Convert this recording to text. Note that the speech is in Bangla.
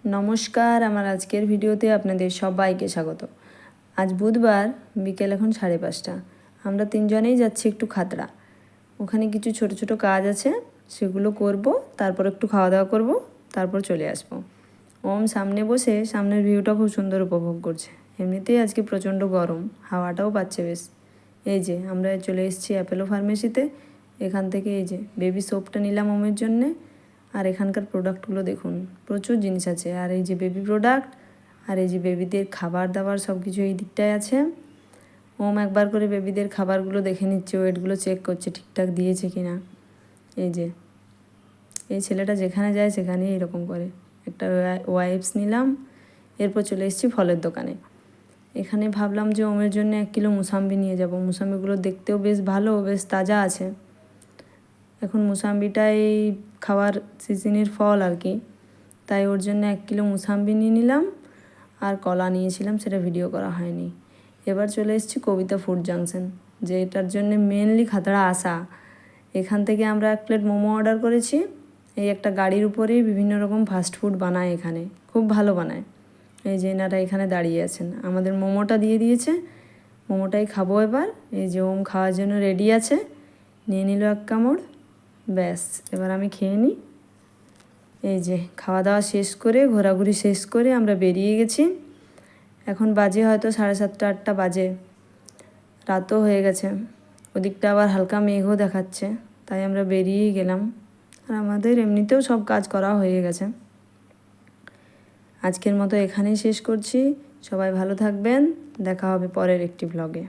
নমস্কার, আমার আজকের ভিডিওতে আপনাদের সবাইকে স্বাগত। আজ বুধবার, বিকেল এখন 5:30। আমরা তিনজনেই যাচ্ছি একটু খাতড়া। ওখানে কিছু ছোট ছোট কাজ আছে, সেগুলো করব, তারপর একটু খাওয়া দাওয়া করব, তারপর চলে আসব। ওম সামনে বসে সামনের ভিউটা খুব সুন্দর উপভোগ করছে। এমনিতেই আজকে প্রচণ্ড গরম, হাওয়াটাও পাচ্ছে বেশ। এই যে আমরা চলে এসেছি অ্যাপেলো ফার্মেসিতে। এখান থেকে এই যে বেবি সোপটা নিলাম ওমের জন্যে। আর এখানকার প্রোডাক্টগুলো দেখুন, প্রচুর জিনিস আছে। আর এই যে বেবি প্রোডাক্ট, আর এই যে বেবিদের খাবার দাবার সব কিছু এই দিকটায় আছে। ওম একবার করে বেবিদের খাবারগুলো দেখে নিচ্ছে, ওয়েটগুলো চেক করছে ঠিকঠাক দিয়েছে কি না। এই যে এই ছেলেটা যেখানে যায় সেখানেই এরকম করে। একটা ওয়াইপস নিলাম, এরপর চলে এসেছি ফলের দোকানে। এখানে ভাবলাম যে ওমের জন্য 1 কিলো মুসাম্বি নিয়ে যাব। মুসাম্বিগুলো দেখতেও বেশ ভালো, বেশ তাজা আছে। এখন মুসাম্বিটা এই খাওয়ার সিজনের ফল আর কি, তাই ওর জন্য 1 কিলো মুসাম্বি নিয়ে নিলাম। আর কলা নিয়েছিলাম, সেটা ভিডিও করা হয়নি। এবার চলে এসেছি কবিতা ফুড জাংশন, যে এটার জন্য মেনলি খাতড়া আসা। এখান থেকে আমরা 1 প্লেট মোমো অর্ডার করেছি। এই একটা গাড়ির উপরেই বিভিন্ন রকম ফাস্টফুড বানায়, এখানে খুব ভালো বানায়। এই যে এনারা এখানে দাঁড়িয়ে আছেন, আমাদের মোমোটা দিয়ে দিয়েছে। মোমোটাই খাবো এবার। এই যে ওম খাওয়ার জন্য রেডি আছে, নিয়ে নিল 1 কামড়। ব্যাস, এবার আমি খেয়ে নিই। এই যে খাওয়া দাওয়া শেষ করে, ঘোরাঘুরি শেষ করে আমরা বেরিয়ে গেছি। এখন বাজে হয়তো 7:30 8টা বাজে, রাতও হয়ে গেছে। ওদিকটা আবার হালকা মেঘও দেখাচ্ছে, তাই আমরা বেরিয়েই গেলাম। আর আমাদের এমনিতেও সব কাজ করা হয়ে গেছে। আজকের মতো এখানেই শেষ করছি। সবাই ভালো থাকবেন, দেখা হবে পরের একটি ব্লগে।